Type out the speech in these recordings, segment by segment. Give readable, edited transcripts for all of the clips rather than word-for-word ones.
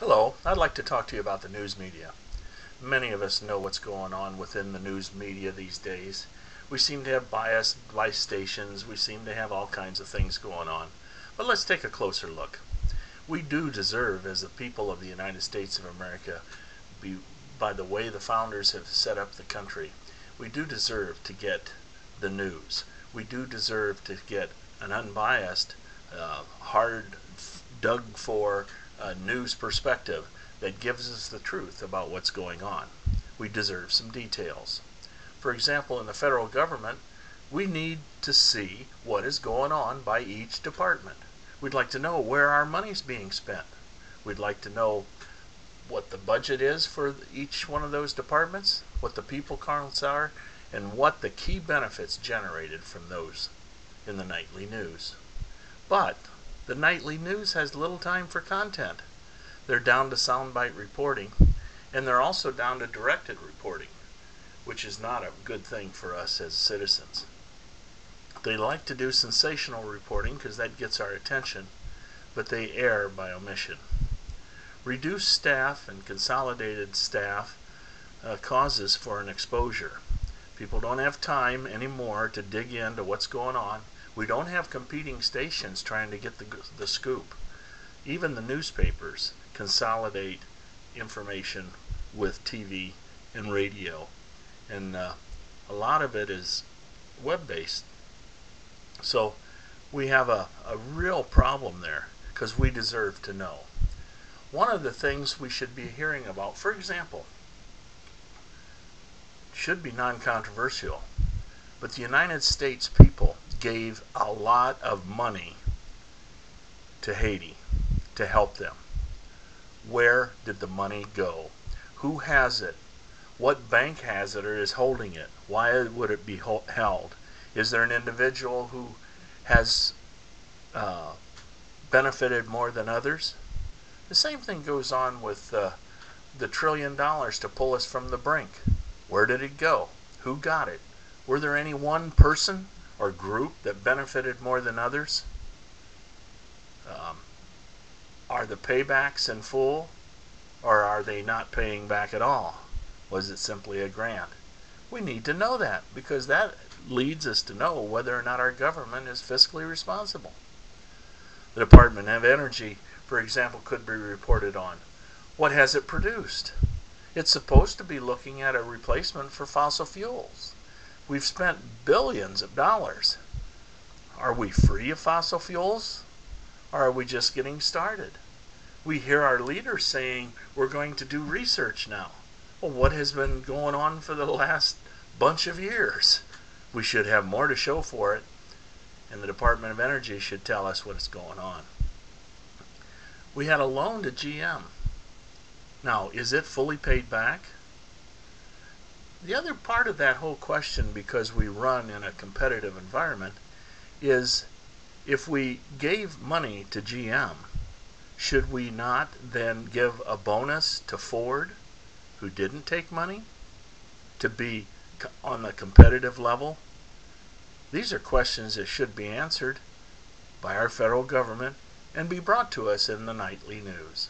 Hello, I'd like to talk to you about the news media. Many of us know what's going on within the news media these days. We seem to have biased stations, we seem to have all kinds of things going on. But let's take a closer look. We do deserve, as the people of the United States of America, by the way the founders have set up the country, we do deserve to get the news. We do deserve to get an unbiased, hard dug for news perspective that gives us the truth about what's going on. We deserve some details. For example, in the federal government, we need to see what is going on by each department. We'd like to know where our money's being spent. We'd like to know what the budget is for each one of those departments, what the people counts are, and what the key benefits generated from those in the nightly news. But the nightly news has little time for content. They're down to soundbite reporting, and they're also down to directed reporting, which is not a good thing for us as citizens. They like to do sensational reporting because that gets our attention, but they err by omission. Reduced staff and consolidated staff causes for an exposure. People don't have time anymore to dig into what's going on. We don't have competing stations trying to get the scoop. Even the newspapers consolidate information with TV and radio, and a lot of it is web-based. So we have a real problem there because we deserve to know. One of the things we should be hearing about, for example, should be non-controversial, but the United States people gave a lot of money to Haiti to help them. Where did the money go? Who has it? What bank has it or is holding it? Why would it be held? Is there an individual who has benefited more than others? The same thing goes on with the $1 trillion to pull us from the brink. Where did it go? Who got it? Were there any one person or group that benefited more than others? Are the paybacks in full, or are they not paying back at all? Was it simply a grant? We need to know that, because that leads us to know whether or not our government is fiscally responsible. The Department of Energy, for example, could be reported on. What has it produced? It's supposed to be looking at a replacement for fossil fuels. We've spent billions of dollars. Are we free of fossil fuels? Or are we just getting started? We hear our leaders saying we're going to do research now. Well, what has been going on for the last bunch of years? We should have more to show for it, and the Department of Energy should tell us what's going on. We had a loan to GM. Now, is it fully paid back? The other part of that whole question, because we run in a competitive environment, is if we gave money to GM, should we not then give a bonus to Ford, who didn't take money, to be on the competitive level? These are questions that should be answered by our federal government and be brought to us in the nightly news.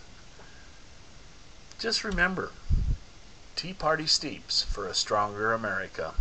Just remember, Tea Party steeps for a stronger America.